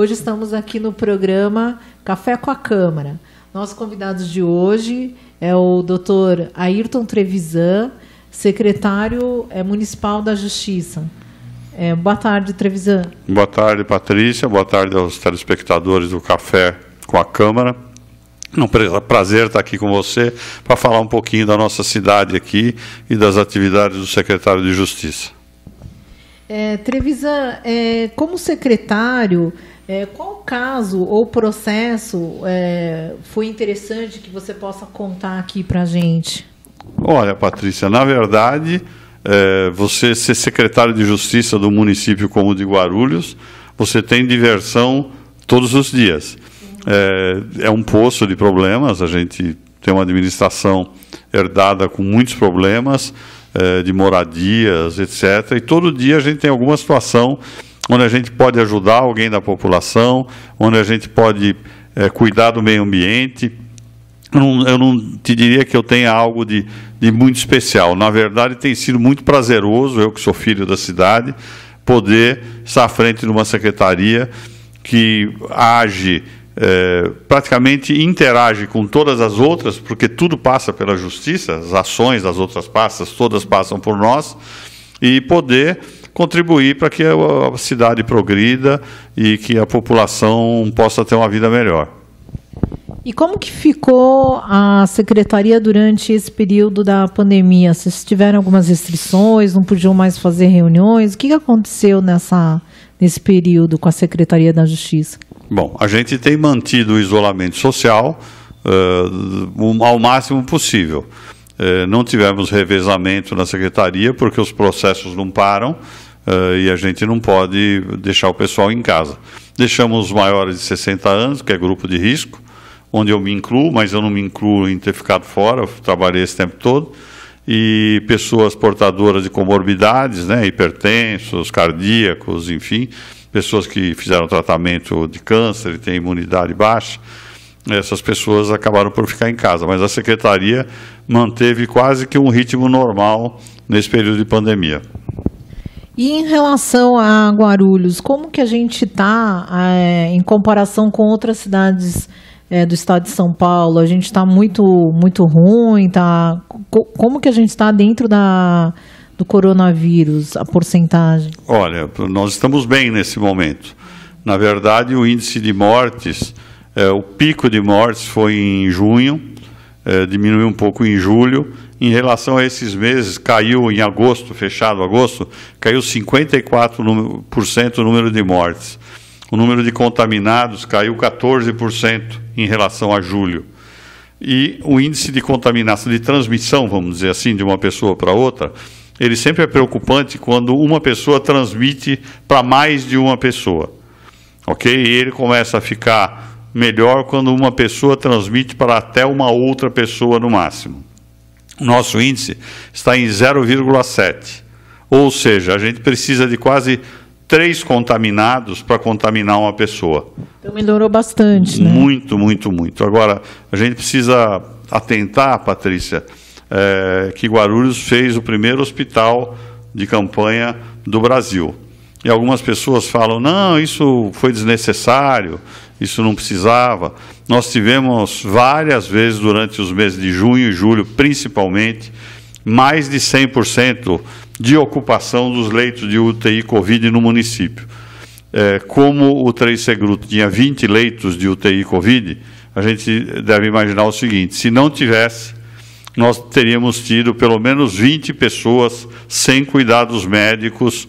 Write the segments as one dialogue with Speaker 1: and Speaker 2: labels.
Speaker 1: hoje estamos aqui no programa Café com a Câmara. Nossos convidados de hoje é o Dr. Ayrton Trevisan, secretário municipal da Justiça. Boa tarde, Trevisan.
Speaker 2: Boa tarde, Patrícia. Boa tarde aos telespectadores do Café com a Câmara. É um prazer estar aqui com você para falar um pouquinho da nossa cidade aqui e das atividades do secretário de Justiça.
Speaker 1: Trevisan, como secretário, qual caso ou processo foi interessante que você possa contar aqui para a gente?
Speaker 2: Olha, Patrícia, na verdade, você ser secretário de Justiça do município como o de Guarulhos, você tem diversão todos os dias. É um poço de problemas, a gente tem uma administração herdada com muitos problemas, de moradias, etc. E todo dia a gente tem alguma situação onde a gente pode ajudar alguém da população, onde a gente pode cuidar do meio ambiente. Eu não te diria que eu tenha algo de muito especial. Na verdade, tem sido muito prazeroso, eu que sou filho da cidade, poder estar à frente de uma secretaria que age, praticamente interage com todas as outras, porque tudo passa pela justiça, as ações das outras pastas, todas passam por nós, e poder contribuir para que a cidade progrida e que a população possa ter uma vida melhor.
Speaker 1: E como que ficou a secretaria durante esse período da pandemia? Vocês tiveram algumas restrições, não podiam mais fazer reuniões? O que aconteceu nesse período com a Secretaria da Justiça?
Speaker 2: Bom, a gente tem mantido o isolamento social ao máximo possível. Não tivemos revezamento na secretaria porque os processos não param e a gente não pode deixar o pessoal em casa. Deixamos os maiores de 60 anos, que é grupo de risco, onde eu me incluo, mas eu não me incluo em ter ficado fora, eu trabalhei esse tempo todo, e pessoas portadoras de comorbidades, né, hipertensos, cardíacos, enfim, pessoas que fizeram tratamento de câncer e têm imunidade baixa, essas pessoas acabaram por ficar em casa, mas a secretaria manteve quase que um ritmo normal nesse período de pandemia.
Speaker 1: E em relação a Guarulhos, como que a gente está em comparação com outras cidades do estado de São Paulo? A gente está muito ruim, como que a gente está dentro do coronavírus, a porcentagem?
Speaker 2: Olha, nós estamos bem nesse momento. Na verdade, o índice de mortes, o pico de mortes foi em junho, diminuiu um pouco em julho. Em relação a esses meses, caiu em agosto, fechado agosto, caiu 54% o número de mortes. O número de contaminados caiu 14% em relação a julho. E o índice de contaminação, de transmissão, vamos dizer assim, de uma pessoa para outra, ele sempre é preocupante quando uma pessoa transmite para mais de uma pessoa. Ok? E ele começa a ficar melhor quando uma pessoa transmite para até uma outra pessoa no máximo. Nosso índice está em 0,7. Ou seja, a gente precisa de quase 3 contaminados para contaminar uma pessoa.
Speaker 1: Então melhorou bastante, né?
Speaker 2: Muito, muito, muito. Agora, a gente precisa atentar, Patrícia, que Guarulhos fez o primeiro hospital de campanha do Brasil. E algumas pessoas falam, não, isso foi desnecessário, isso não precisava. Nós tivemos várias vezes durante os meses de junho e julho, principalmente, mais de 100% de ocupação dos leitos de UTI Covid no município. Como o 3 Segruto tinha 20 leitos de UTI Covid, a gente deve imaginar o seguinte, se não tivesse, nós teríamos tido pelo menos 20 pessoas sem cuidados médicos,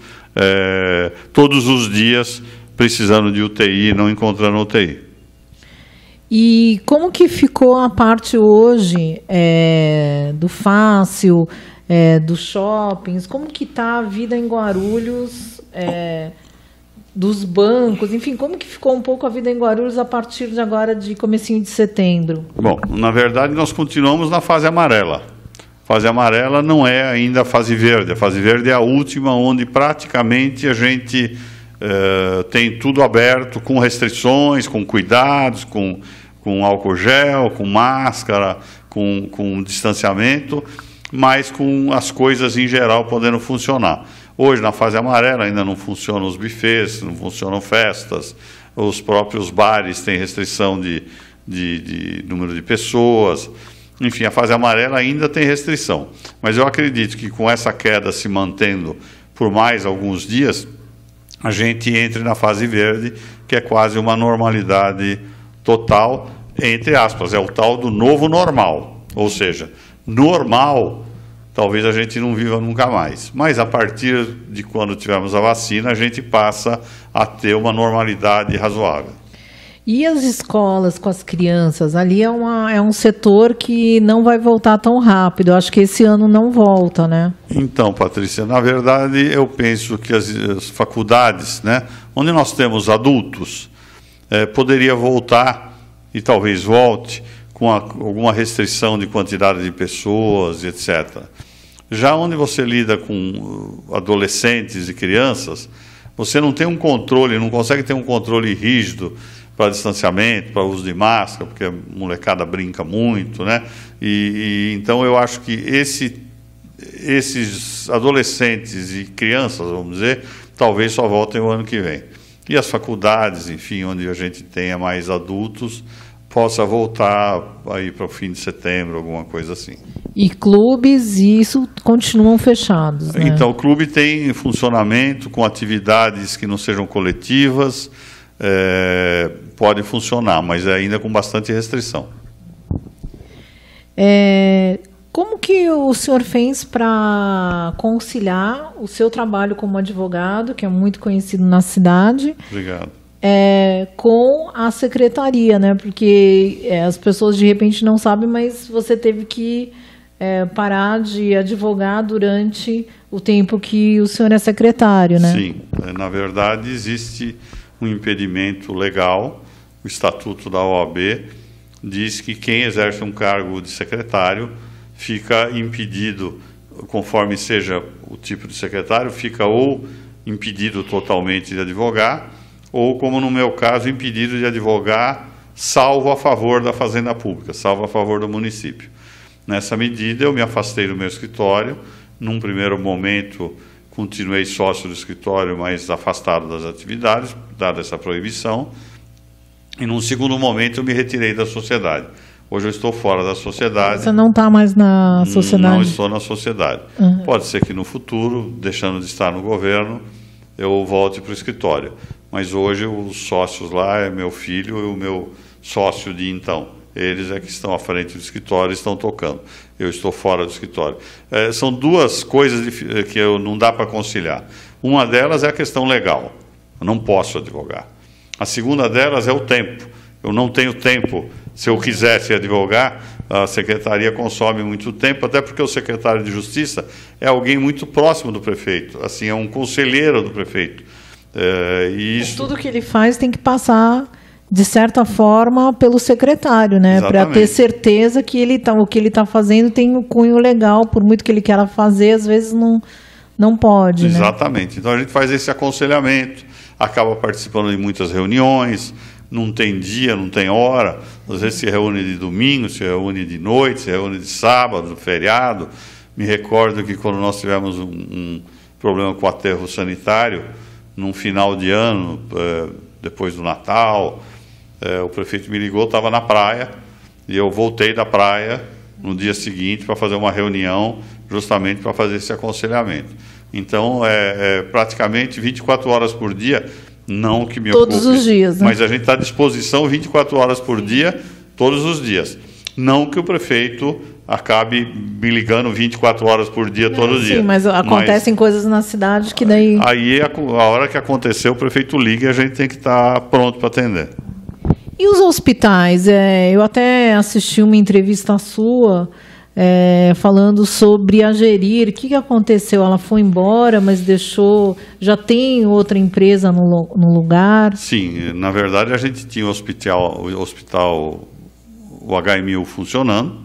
Speaker 2: todos os dias precisando de UTI e não encontrando UTI.
Speaker 1: E como que ficou a parte hoje do fácil, dos shoppings? Como que está a vida em Guarulhos, dos bancos? Enfim, como que ficou um pouco a vida em Guarulhos a partir de agora, de comecinho de setembro?
Speaker 2: Bom, na verdade nós continuamos na fase amarela. Fase amarela não é ainda a fase verde. A fase verde é a última, onde praticamente a gente tem tudo aberto, com restrições, com cuidados, com álcool gel, com máscara, com distanciamento, mas com as coisas em geral podendo funcionar. Hoje, na fase amarela, ainda não funcionam os buffets, não funcionam festas, Os próprios bares têm restrição de número de pessoas. Enfim, a fase amarela ainda tem restrição. Mas eu acredito que com essa queda se mantendo por mais alguns dias, a gente entre na fase verde, que é quase uma normalidade total, entre aspas, é o tal do novo normal. Ou seja, normal, talvez a gente não viva nunca mais. Mas a partir de quando tivermos a vacina, a gente passa a ter uma normalidade razoável.
Speaker 1: E as escolas com as crianças? Ali é um setor que não vai voltar tão rápido. Eu acho que esse ano não volta, né?
Speaker 2: Então, Patrícia, na verdade, eu penso que as faculdades, né, onde nós temos adultos, poderia voltar, e talvez volte, com alguma restrição de quantidade de pessoas, etc. Já onde você lida com adolescentes e crianças, você não tem um controle, não consegue ter um controle rígido para distanciamento, para uso de máscara, porque a molecada brinca muito, né? Então eu acho que esses adolescentes e crianças, vamos dizer, talvez só voltem o ano que vem. E as faculdades, enfim, onde a gente tenha mais adultos, possa voltar aí para o fim de setembro, alguma coisa assim.
Speaker 1: E clubes, isso continuam fechados, né?
Speaker 2: Então, o clube tem funcionamento com atividades que não sejam coletivas, pode funcionar, mas ainda com bastante restrição.
Speaker 1: Como que o senhor fez para conciliar o seu trabalho como advogado, que é muito conhecido na cidade,
Speaker 2: Obrigado.
Speaker 1: Com a secretaria, né? Porque as pessoas de repente não sabem, mas você teve que parar de advogar durante o tempo que o senhor é secretário, né?
Speaker 2: Sim, na verdade existe um impedimento legal. O Estatuto da OAB diz que quem exerce um cargo de secretário fica impedido, conforme seja o tipo de secretário, fica ou impedido totalmente de advogar, ou, como no meu caso, impedido de advogar, salvo a favor da Fazenda Pública, salvo a favor do município. Nessa medida, eu me afastei do meu escritório. Num primeiro momento, continuei sócio do escritório, mas afastado das atividades, dada essa proibição. E num segundo momento, eu me retirei da sociedade. Hoje eu estou fora da sociedade.
Speaker 1: Você não está mais na sociedade?
Speaker 2: Não estou na sociedade. Uhum. Pode ser que no futuro, deixando de estar no governo, eu volte para o escritório. Mas hoje os sócios lá é meu filho e o meu sócio de então. Eles é que estão à frente do escritório e estão tocando. Eu estou fora do escritório. São duas coisas que não dá para conciliar. Uma delas é a questão legal. Eu não posso advogar. A segunda delas é o tempo. Eu não tenho tempo. Se eu quisesse advogar, a secretaria consome muito tempo, até porque o secretário de Justiça é alguém muito próximo do prefeito. Assim, é um conselheiro do prefeito.
Speaker 1: Tudo que ele faz tem que passar, de certa forma, pelo secretário, né? Para ter certeza que o que ele está fazendo tem um cunho legal, por muito que ele queira fazer, às vezes não pode.
Speaker 2: Exatamente.
Speaker 1: Né?
Speaker 2: Então a gente faz esse aconselhamento, acaba participando de muitas reuniões, não tem dia, não tem hora, às vezes se reúne de domingo, se reúne de noite, se reúne de sábado, feriado. Me recordo que quando nós tivemos um problema com o aterro sanitário, num final de ano, depois do Natal, o prefeito me ligou, estava na praia, e eu voltei da praia no dia seguinte para fazer uma reunião, justamente para fazer esse aconselhamento. Então, praticamente 24 horas por dia, não que me ocupe.
Speaker 1: Todos os dias, né?
Speaker 2: Mas a gente está à disposição 24 horas por dia, todos os dias. Não que o prefeito acabe me ligando 24 horas por dia, todo dia.
Speaker 1: Sim, mas acontecem coisas na cidade que daí...
Speaker 2: Aí, a hora que aconteceu, o prefeito liga e a gente tem que estar pronto para atender.
Speaker 1: E os hospitais? Eu até assisti uma entrevista sua falando sobre a Gerir. O que aconteceu? Ela foi embora, mas deixou... Já tem outra empresa no lugar?
Speaker 2: Sim, na verdade a gente tinha o hospital o HMU funcionando,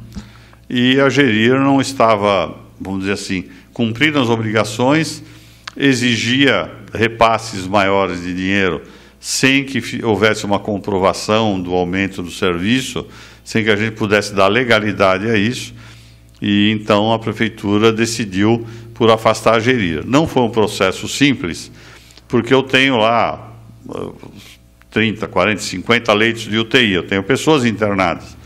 Speaker 2: e a Gerir não estava, vamos dizer assim, cumprindo as obrigações, exigia repasses maiores de dinheiro sem que houvesse uma comprovação do aumento do serviço, sem que a gente pudesse dar legalidade a isso, e então a prefeitura decidiu por afastar a Gerir. Não foi um processo simples, porque eu tenho lá 30, 40, 50 leitos de UTI, eu tenho pessoas internadas.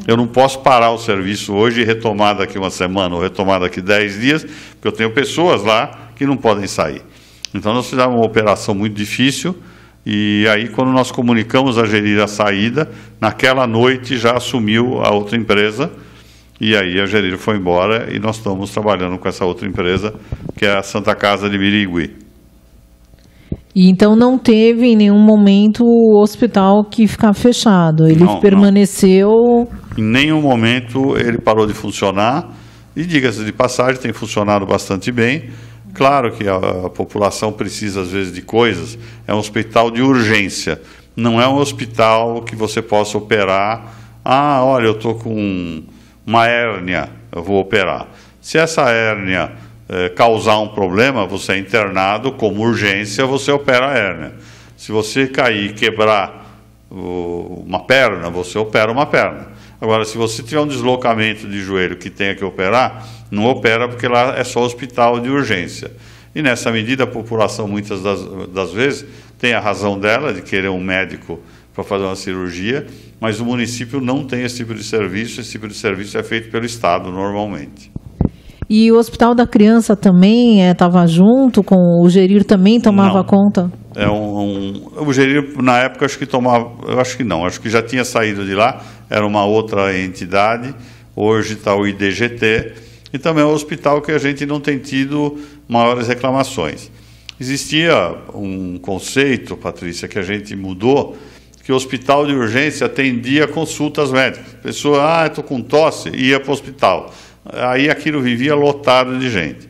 Speaker 2: Eu não posso parar o serviço hoje e retomar daqui uma semana ou retomar daqui 10 dias, porque eu tenho pessoas lá que não podem sair. Então, nós fizemos uma operação muito difícil e aí, quando nós comunicamos a Gerir a saída, naquela noite já assumiu a outra empresa e aí a Gerir foi embora e nós estamos trabalhando com essa outra empresa, que é a Santa Casa de Birigui.
Speaker 1: E então não teve em nenhum momento o hospital que ficar fechado, ele permaneceu...
Speaker 2: Não. Em nenhum momento ele parou de funcionar e, diga-se de passagem, tem funcionado bastante bem. Claro que a população precisa às vezes de coisas, é um hospital de urgência, não é um hospital que você possa operar, olha, eu estou com uma hérnia, eu vou operar. Se essa hérnia causar um problema, você é internado como urgência, você opera a hérnia. Se você cair e quebrar uma perna, você opera uma perna. Agora, se você tiver um deslocamento de joelho que tenha que operar, não opera porque lá é só hospital de urgência. E nessa medida a população muitas das vezes tem a razão dela de querer um médico para fazer uma cirurgia, mas o município não tem esse tipo de serviço é feito pelo Estado normalmente.
Speaker 1: E o Hospital da Criança também estava junto com o Gerir, também tomava conta?
Speaker 2: O Gerir, na época, acho que tomava, eu acho que não, acho que já tinha saído de lá, era uma outra entidade, hoje está o IDGT, e também é um hospital que a gente não tem tido maiores reclamações. Existia um conceito, Patrícia, que a gente mudou, que o hospital de urgência atendia consultas médicas. A pessoa, estou com tosse, ia para o hospital. Aí aquilo vivia lotado de gente.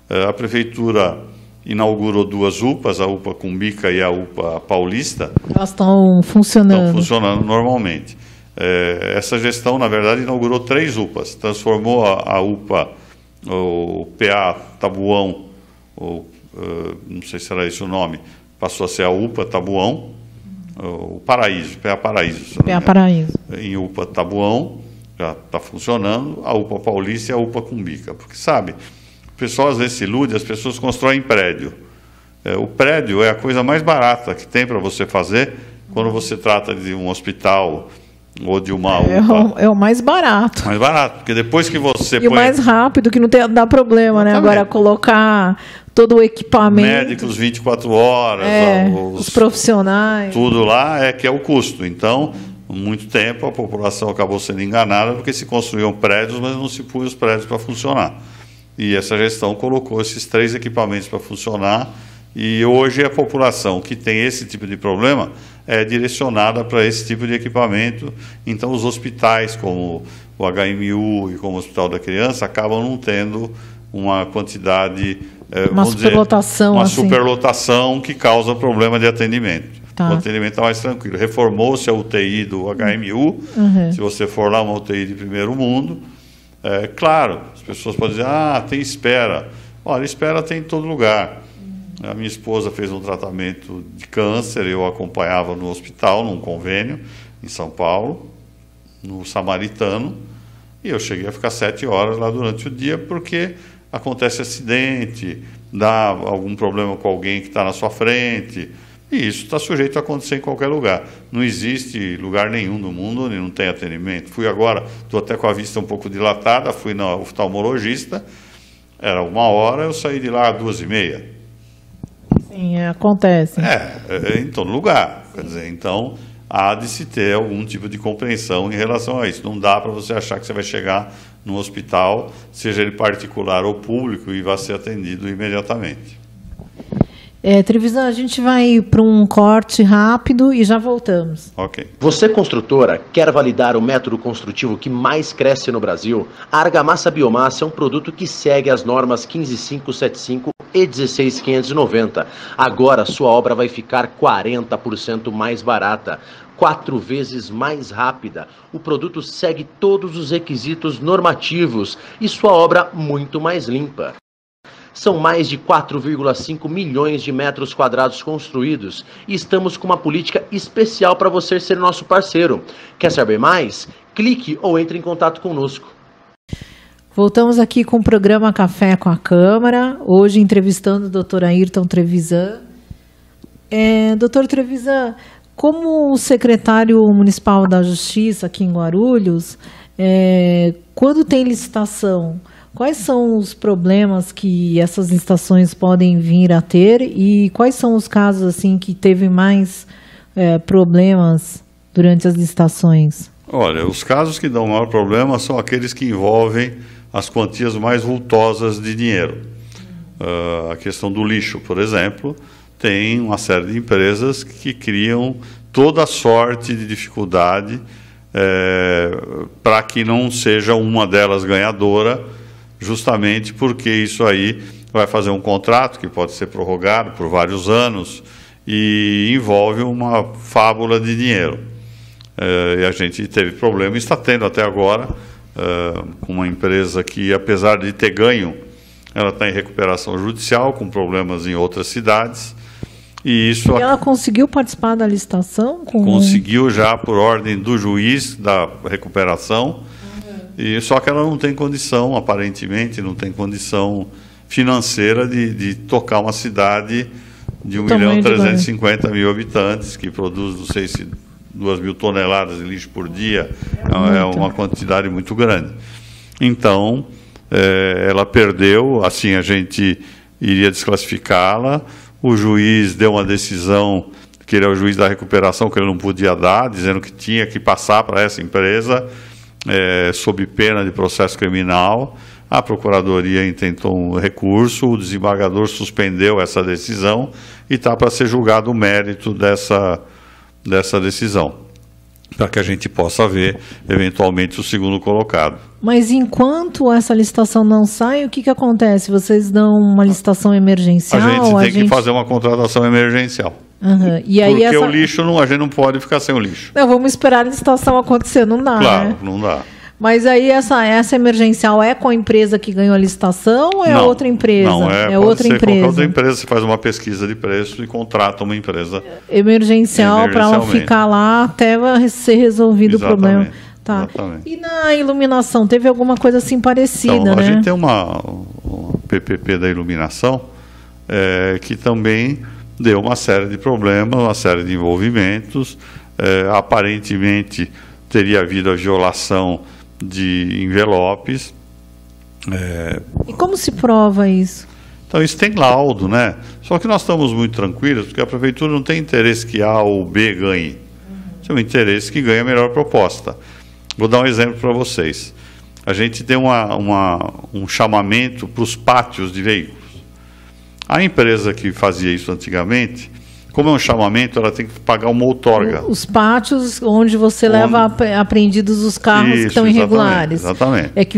Speaker 2: A prefeitura inaugurou 2 UPAs, a UPA Cumbica e a UPA Paulista.
Speaker 1: Elas estão funcionando? Estão
Speaker 2: funcionando normalmente. Essa gestão, na verdade, inaugurou 3 UPAs. Transformou a UPA, o PA Tabuão, não sei se era esse o nome, passou a ser a UPA Tabuão, o Paraíso, PA Paraíso.
Speaker 1: PA Paraíso.
Speaker 2: Em UPA Tabuão. Já está funcionando, a UPA Paulista e a UPA Cumbica. Porque, sabe, o pessoal às vezes se ilude, as pessoas constroem prédio. O prédio é a coisa mais barata que tem para você fazer quando você trata de um hospital ou de uma UPA.
Speaker 1: É o mais barato.
Speaker 2: Mais barato, porque depois que você
Speaker 1: põe... o mais rápido, que não dá problema, né? Agora, colocar todo o equipamento...
Speaker 2: Médicos 24 horas...
Speaker 1: os profissionais...
Speaker 2: Tudo lá que é o custo. Então... muito tempo a população acabou sendo enganada porque se construíam prédios, mas não se punham os prédios para funcionar. E essa gestão colocou esses 3 equipamentos para funcionar e hoje a população que tem esse tipo de problema é direcionada para esse tipo de equipamento. Então os hospitais como o HMU e como o Hospital da Criança acabam não tendo uma quantidade...
Speaker 1: uma superlotação.
Speaker 2: Uma superlotação que causa problema de atendimento. O atendimento está mais tranquilo. Reformou-se a UTI do HMU. Se você for lá, uma UTI de primeiro mundo. Claro, as pessoas podem dizer, tem espera. Olha, espera tem em todo lugar. A minha esposa fez um tratamento de câncer, eu acompanhava no hospital, num convênio, em São Paulo, no Samaritano, e eu cheguei a ficar 7 horas lá durante o dia, porque acontece acidente, dá algum problema com alguém que está na sua frente... E isso está sujeito a acontecer em qualquer lugar. Não existe lugar nenhum no mundo onde não tem atendimento. Fui agora, estou até com a vista um pouco dilatada, fui na oftalmologista, era 1 hora, eu saí de lá às 2h30.
Speaker 1: Sim, acontece.
Speaker 2: Em todo lugar. Quer dizer, então, há de se ter algum tipo de compreensão em relação a isso. Não dá para você achar que você vai chegar no hospital, seja ele particular ou público, e vai ser atendido imediatamente.
Speaker 1: Trevisan, a gente vai para um corte rápido e já voltamos.
Speaker 2: Ok.
Speaker 3: Você, construtora, quer validar o método construtivo que mais cresce no Brasil? A Argamassa Biomassa é um produto que segue as normas 15575 e 16590. Agora sua obra vai ficar 40% mais barata, 4 vezes mais rápida. O produto segue todos os requisitos normativos e sua obra muito mais limpa. São mais de 4,5 milhões de metros quadrados construídos e estamos com uma política especial para você ser nosso parceiro. Quer saber mais? Clique ou entre em contato conosco.
Speaker 1: Voltamos aqui com o programa Café com a Câmara, hoje entrevistando o Dr. Ayrton Trevisan. Dr. Trevisan, Como o secretário municipal da Justiça aqui em Guarulhos, quando tem licitação, quais são os problemas que essas licitações podem vir a ter e quais são os casos assim que teve mais problemas durante as licitações?
Speaker 2: Olha, os casos que dão maior problema são aqueles que envolvem as quantias mais vultosas de dinheiro. A questão do lixo, por exemplo, tem uma série de empresas que criam toda sorte de dificuldade para que não seja uma delas ganhadora, justamente porque isso aí vai fazer um contrato que pode ser prorrogado por vários anos e envolve uma fábula de dinheiro. E a gente teve problema, e está tendo até agora, com uma empresa que, apesar de ter ganho, ela está em recuperação judicial, com problemas em outras cidades. E
Speaker 1: ela conseguiu participar da licitação?
Speaker 2: Conseguiu já por ordem do juiz da recuperação, só que ela não tem condição, aparentemente, não tem condição financeira de tocar uma cidade de 1.350.000 habitantes, que produz, não sei se 2.000 toneladas de lixo por dia, é uma quantidade muito grande. Então, ela perdeu, assim a gente iria desclassificá-la, o juiz deu uma decisão, que ele é o juiz da recuperação, que ele não podia dar, dizendo que tinha que passar para essa empresa, sob pena de processo criminal. A Procuradoria intentou um recurso, o desembargador suspendeu essa decisão e está para ser julgado o mérito dessa decisão, para que a gente possa ver, eventualmente, o segundo colocado.
Speaker 1: Mas enquanto essa licitação não sai, o que acontece? Vocês dão uma licitação emergencial?
Speaker 2: A gente tem que fazer uma contratação emergencial.
Speaker 1: E aí
Speaker 2: porque o lixo, a gente não pode ficar sem o lixo.
Speaker 1: Não, vamos esperar a licitação acontecer, não dá,
Speaker 2: claro,
Speaker 1: né?
Speaker 2: Não dá.
Speaker 1: Mas aí essa emergencial é com a empresa que ganhou a licitação ou é outra empresa?
Speaker 2: Não,
Speaker 1: outra empresa.
Speaker 2: Qualquer outra empresa. Você faz uma pesquisa de preço e contrata uma empresa
Speaker 1: emergencial para ela ficar lá até ser resolvido o problema. Tá.
Speaker 2: Exatamente.
Speaker 1: E na iluminação, teve alguma coisa assim parecida,
Speaker 2: então,
Speaker 1: né?
Speaker 2: A gente tem uma PPP da iluminação que também deu uma série de problemas, uma série de envolvimentos. Aparentemente teria havido a violação de envelopes.
Speaker 1: E como se prova isso?
Speaker 2: Então, isso tem laudo, né? Só que nós estamos muito tranquilos, porque a prefeitura não tem interesse que A ou B ganhe. Tem um interesse que ganhe a melhor proposta. Vou dar um exemplo para vocês. A gente tem um chamamento para os pátios de veículos. A empresa que fazia isso antigamente, como é um chamamento, ela tem que pagar uma outorga.
Speaker 1: Os pátios onde você leva apreendidos os carros que estão irregulares.
Speaker 2: Exatamente.
Speaker 1: É que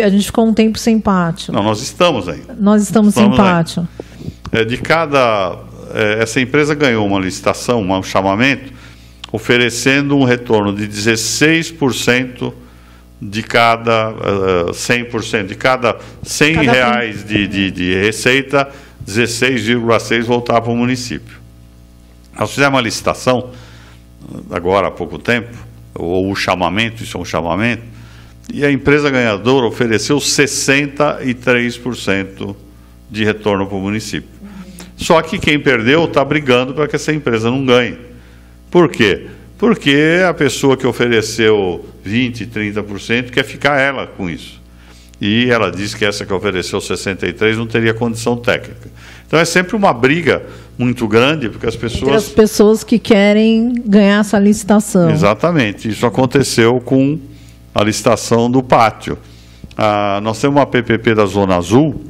Speaker 1: a gente ficou um tempo sem pátio.
Speaker 2: Não, nós estamos ainda.
Speaker 1: Nós estamos sem pátio.
Speaker 2: Essa empresa ganhou uma licitação, um chamamento, oferecendo um retorno de 16% de cada 100%, de cada 100 reais de receita, 16,6 voltar para o município. Nós fizemos uma licitação, agora há pouco tempo, ou o chamamento, isso é um chamamento, e a empresa ganhadora ofereceu 63% de retorno para o município. Só que quem perdeu está brigando para que essa empresa não ganhe. Por quê? Porque a pessoa que ofereceu 20%, 30% quer ficar ela com isso. E ela disse que essa que ofereceu 63% não teria condição técnica. Então é sempre uma briga muito grande, porque as pessoas...
Speaker 1: Entre as pessoas que querem ganhar essa licitação.
Speaker 2: Exatamente. Isso aconteceu com a licitação do pátio. Nós temos uma PPP da Zona Azul.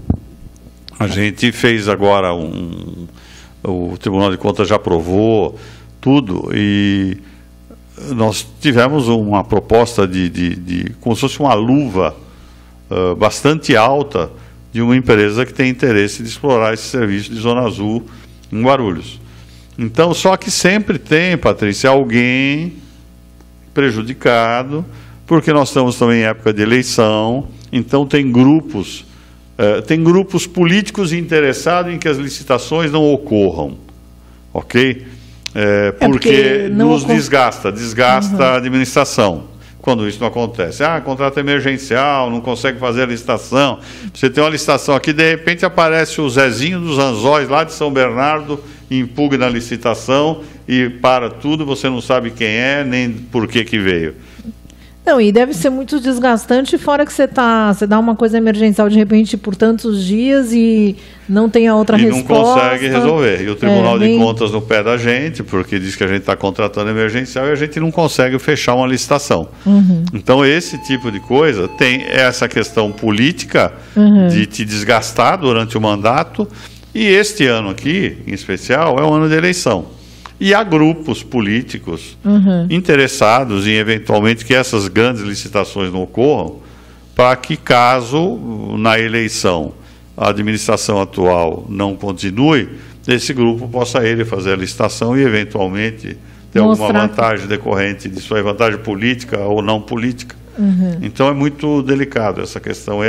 Speaker 2: A gente fez agora o Tribunal de Contas já aprovou tudo e nós tivemos uma proposta de como se fosse uma luva bastante alta de uma empresa que tem interesse de explorar esse serviço de Zona Azul em Guarulhos. Então, só que sempre tem, Patrícia, alguém prejudicado, porque nós estamos também em época de eleição, então tem grupos políticos interessados em que as licitações não ocorram, ok? Porque nos desgasta a administração. Quando isso não acontece, contrato emergencial, não consegue fazer a licitação. Você tem uma licitação aqui, de repente aparece o Zezinho dos Anzóis, lá de São Bernardo, impugna a licitação e para tudo, você não sabe quem é, nem por que veio.
Speaker 1: Não, e deve ser muito desgastante, fora que você dá uma coisa emergencial de repente por tantos dias e não tem a outra resposta.
Speaker 2: E não consegue resolver. E o Tribunal de Contas no pé da gente, porque diz que a gente está contratando emergencial e a gente não consegue fechar uma licitação. Então, esse tipo de coisa tem essa questão política de te desgastar durante o mandato, e este ano aqui, em especial, é um ano de eleição. E há grupos políticos interessados em, eventualmente, que essas grandes licitações não ocorram, para que, caso na eleição a administração atual não continue, esse grupo possa ele fazer a licitação e, eventualmente, ter alguma vantagem decorrente de sua vantagem política ou não política. Então, é muito delicado essa questão,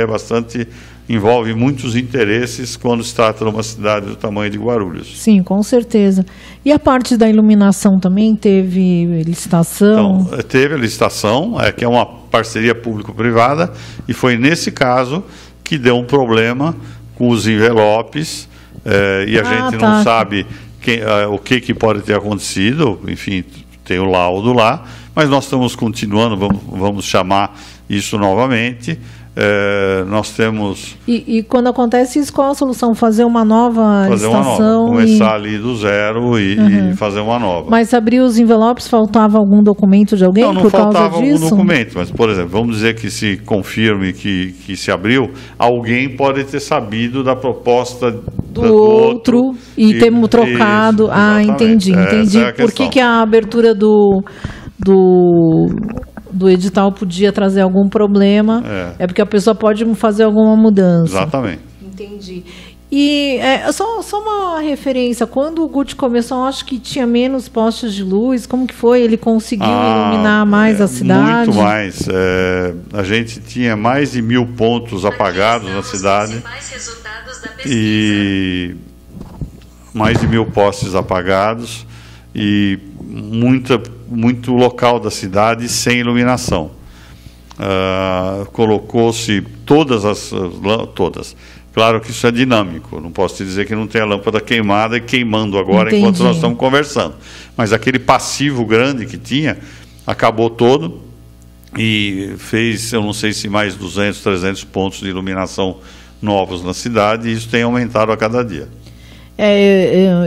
Speaker 2: envolve muitos interesses quando se trata de uma cidade do tamanho de Guarulhos.
Speaker 1: Sim, com certeza. E a parte da iluminação também teve licitação?
Speaker 2: Então, teve a licitação, que é uma parceria público-privada, e foi nesse caso que deu um problema com os envelopes, e a gente não sabe o que pode ter acontecido, enfim, tem o laudo lá, mas nós estamos continuando, vamos chamar isso novamente. Nós temos...
Speaker 1: E quando acontece isso, qual a solução? Fazer uma nova licitação?
Speaker 2: Começar ali do zero e fazer uma nova.
Speaker 1: Mas abrir os envelopes, faltava algum documento de alguém por causa disso?
Speaker 2: Não faltava algum documento, mas, por exemplo, vamos dizer que se confirme que se abriu, alguém pode ter sabido da proposta
Speaker 1: do outro e ter trocado.
Speaker 2: Isso,
Speaker 1: entendi. Por que a abertura do edital podia trazer algum problema, é porque a pessoa pode fazer alguma mudança.
Speaker 2: Exatamente.
Speaker 1: Entendi. E só uma referência, quando o Guti começou, eu acho que tinha menos postes de luz, como que foi? Ele conseguiu iluminar mais a cidade?
Speaker 2: Muito mais. A gente tinha mais de 1000 pontos apagados na cidade e mais de 1000 postes apagados e muito local da cidade sem iluminação. Colocou-se todas. Claro que isso é dinâmico, não posso te dizer que não tem a lâmpada queimada e queimando agora enquanto nós estamos conversando. Mas aquele passivo grande que tinha, acabou todo e fez, eu não sei se mais 200, 300 pontos de iluminação novos na cidade, e isso tem aumentado a cada dia.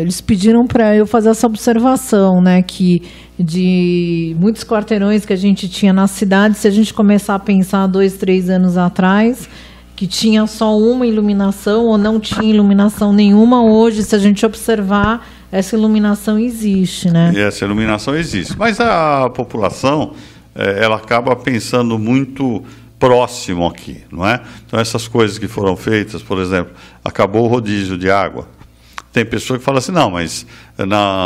Speaker 1: Eles pediram para eu fazer essa observação, né, que de muitos quarteirões que a gente tinha na cidade, se a gente começar a pensar 2, 3 anos atrás, que tinha só uma iluminação ou não tinha iluminação nenhuma, hoje, se a gente observar, essa iluminação existe, né?
Speaker 2: E essa iluminação existe, mas a população, ela acaba pensando muito próximo aqui, não é? Então, essas coisas que foram feitas, por exemplo, acabou o rodízio de água. Tem pessoa que fala assim, não, mas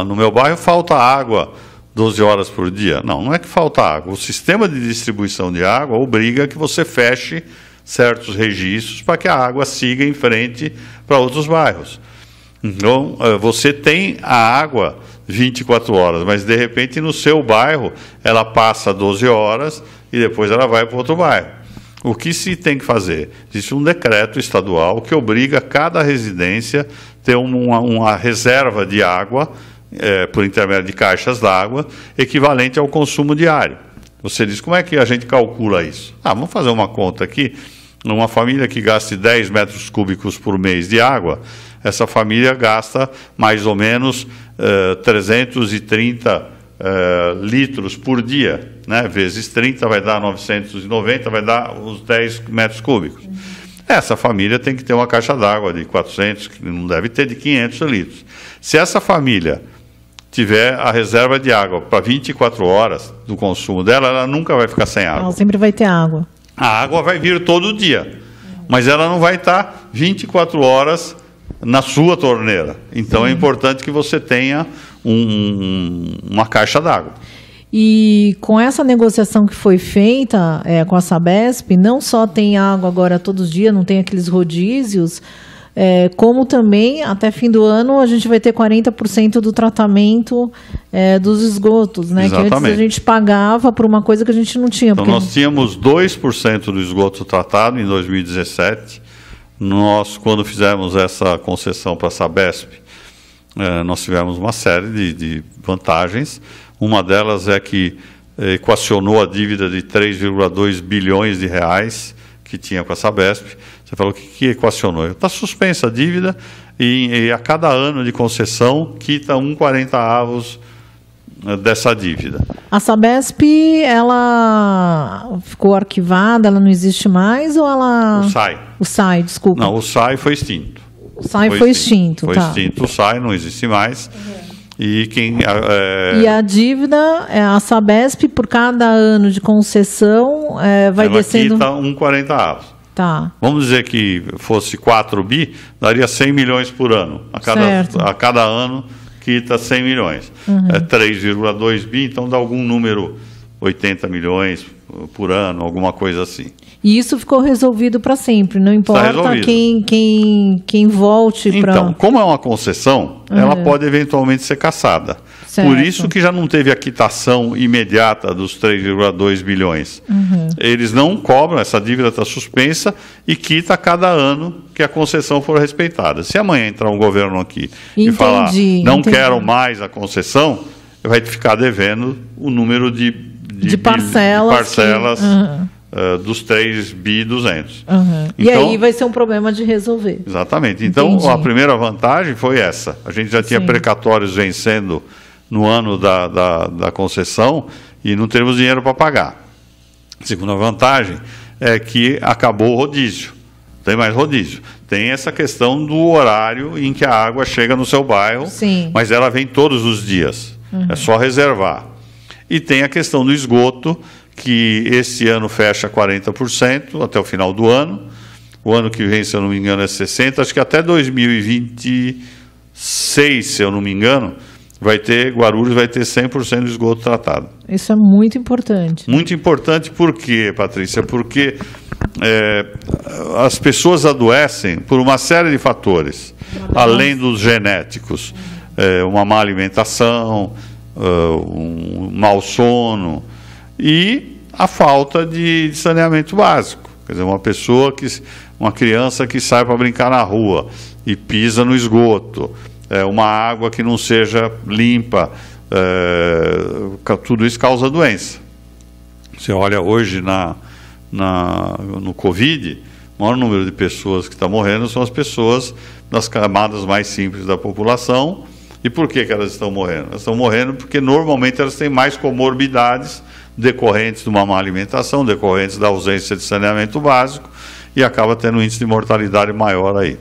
Speaker 2: no meu bairro falta água 12 horas por dia. Não é que falta água. O sistema de distribuição de água obriga que você feche certos registros para que a água siga em frente para outros bairros. Então, você tem a água 24 horas, mas de repente no seu bairro ela passa 12 horas e depois ela vai para outro bairro. O que se tem que fazer? Existe um decreto estadual que obriga cada residência a ter uma reserva de água, por intermédio de caixas d'água, equivalente ao consumo diário. Você diz, como é que a gente calcula isso? Vamos fazer uma conta aqui. Uma família que gaste 10 metros cúbicos por mês de água, essa família gasta mais ou menos 330 litros por dia, né? Vezes 30 vai dar 990, vai dar os 10 metros cúbicos. Essa família tem que ter uma caixa d'água de 400, que não deve ter de 500 litros. Se essa família tiver a reserva de água para 24 horas do consumo dela, ela nunca vai ficar sem água.
Speaker 1: Ela sempre vai ter água.
Speaker 2: A água vai vir todo dia, mas ela não vai estar 24 horas na sua torneira. Então, é importante que você tenha uma caixa d'água.
Speaker 1: E com essa negociação que foi feita com a Sabesp, não só tem água agora todos os dias, não tem aqueles rodízios, como também, até fim do ano, a gente vai ter 40% do tratamento dos esgotos, né?
Speaker 2: Exatamente.
Speaker 1: Que antes a gente pagava por uma coisa que a gente não tinha.
Speaker 2: Então, nós tínhamos 2% do esgoto tratado em 2017. Nós, quando fizemos essa concessão para a Sabesp, nós tivemos uma série de vantagens. Uma delas é que equacionou a dívida de 3,2 bilhões de reais que tinha com a Sabesp. Você falou, o que equacionou? Está suspensa a dívida e a cada ano de concessão quita 1/40 dessa dívida.
Speaker 1: A Sabesp, ela ficou arquivada, ela não existe mais ou ela...
Speaker 2: O SAI.
Speaker 1: O SAI, desculpa.
Speaker 2: Não, o SAI foi extinto.
Speaker 1: O SAI foi extinto,
Speaker 2: Foi
Speaker 1: tá.
Speaker 2: extinto, o SAI não existe mais. E
Speaker 1: E a dívida, a Sabesp, por cada ano de concessão, vai
Speaker 2: ela
Speaker 1: descendo...
Speaker 2: quita 1/40.
Speaker 1: Tá.
Speaker 2: Vamos dizer que fosse 4 bi, daria 100 milhões por ano. A cada ano quita 100 milhões. É 3,2 bi, então dá algum número, 80 milhões por ano, alguma coisa assim.
Speaker 1: E isso ficou resolvido para sempre, não importa quem volte para...
Speaker 2: Então, como é uma concessão, ela pode eventualmente ser cassada.
Speaker 1: Certo.
Speaker 2: Por isso que já não teve a quitação imediata dos 3,2 bilhões. Eles não cobram, essa dívida está suspensa e quita a cada ano que a concessão for respeitada. Se amanhã entrar um governo aqui e falar, não quero mais a concessão, vai ficar devendo o número de parcelas dos 3.200.
Speaker 1: Então, e aí vai ser um problema de resolver.
Speaker 2: Exatamente. Então, a primeira vantagem foi essa. A gente já tinha precatórios vencendo no ano da concessão e não temos dinheiro para pagar. A segunda vantagem é que acabou o rodízio. Não tem mais rodízio. Tem essa questão do horário em que a água chega no seu bairro, mas ela vem todos os dias. É só reservar. E tem a questão do esgoto, que esse ano fecha 40% até o final do ano. O ano que vem, se eu não me engano, é 60%. Acho que até 2026, se eu não me engano, Guarulhos vai ter 100% de esgoto tratado.
Speaker 1: Isso é muito importante.
Speaker 2: Muito importante por quê, Patrícia? Porque as pessoas adoecem por uma série de fatores, além dos genéticos. Uma má alimentação, um mau sono e a falta de saneamento básico. Quer dizer, uma criança que sai para brincar na rua e pisa no esgoto, uma água que não seja limpa, tudo isso causa doença. Você olha hoje no Covid, o maior número de pessoas que está morrendo são as pessoas das camadas mais simples da população. E por que elas estão morrendo? Elas estão morrendo porque normalmente elas têm mais comorbidades decorrentes de uma má alimentação, decorrentes da ausência de saneamento básico, e acaba tendo um índice de mortalidade maior aí.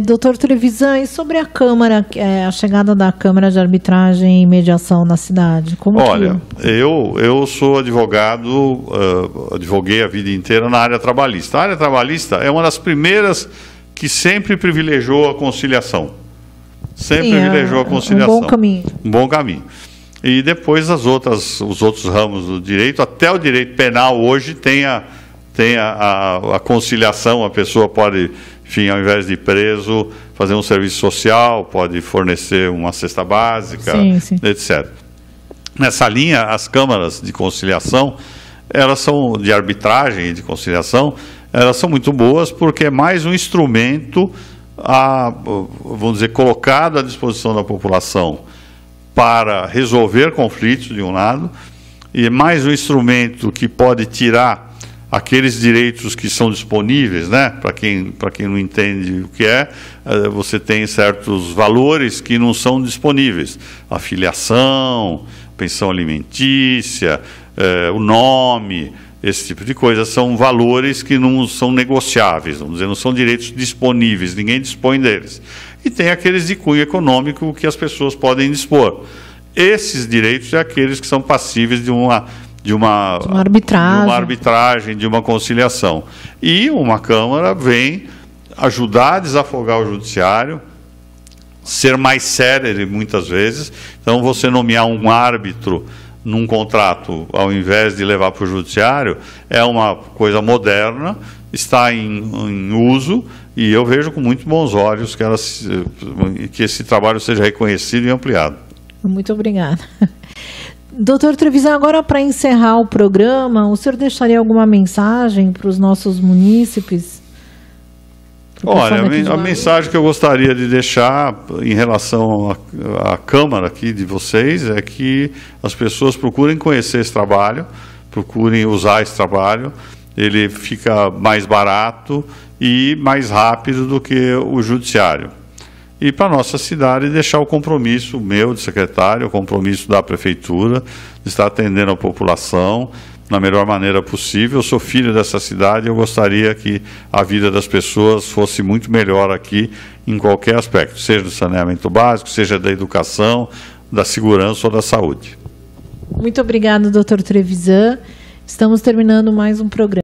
Speaker 1: Doutor Trevisan, e sobre a Câmara, a chegada da Câmara de Arbitragem e Mediação na cidade?
Speaker 2: Olha, eu sou advogado, advoguei a vida inteira na área trabalhista. A área trabalhista é uma das primeiras que sempre privilegiou a conciliação. Sempre privilegiou a conciliação.
Speaker 1: Um bom caminho.
Speaker 2: Um bom caminho. E depois os outros ramos do direito, até o direito penal hoje tem a conciliação. A pessoa pode, enfim, ao invés de ir preso, fazer um serviço social, pode fornecer uma cesta básica, etc. Nessa linha, as câmaras de conciliação, elas são de arbitragem e de conciliação, elas são muito boas porque é mais um instrumento, vamos dizer, colocado à disposição da população para resolver conflitos, de um lado, e mais um instrumento que pode tirar aqueles direitos que são disponíveis, né? Para quem não entende o que você tem certos valores que não são disponíveis. A filiação, pensão alimentícia, o nome, esse tipo de coisa, são valores que não são negociáveis, vamos dizer, não são direitos disponíveis, ninguém dispõe deles. E tem aqueles de cunho econômico que as pessoas podem dispor. Esses direitos são aqueles que são passíveis de uma arbitragem, de uma conciliação. E uma Câmara vem ajudar a desafogar o judiciário, ser mais célere muitas vezes. Então, você nomear um árbitro num contrato, ao invés de levar para o judiciário, é uma coisa moderna, está em uso, e eu vejo com muito bons olhos que esse trabalho seja reconhecido e ampliado.
Speaker 1: Muito obrigada. Doutor Trevisan, agora para encerrar o programa, o senhor deixaria alguma mensagem para os nossos munícipes?
Speaker 2: Olha, a mensagem que eu gostaria de deixar em relação à Câmara aqui de vocês é que as pessoas procurem conhecer esse trabalho, procurem usar esse trabalho. Ele fica mais barato e mais rápido do que o judiciário. E para a nossa cidade deixar o compromisso meu de secretário, o compromisso da prefeitura, de estar atendendo a população na melhor maneira possível. Eu sou filho dessa cidade e eu gostaria que a vida das pessoas fosse muito melhor aqui em qualquer aspecto, seja do saneamento básico, seja da educação, da segurança ou da saúde.
Speaker 1: Muito obrigado, doutor Trevisan. Estamos terminando mais um programa.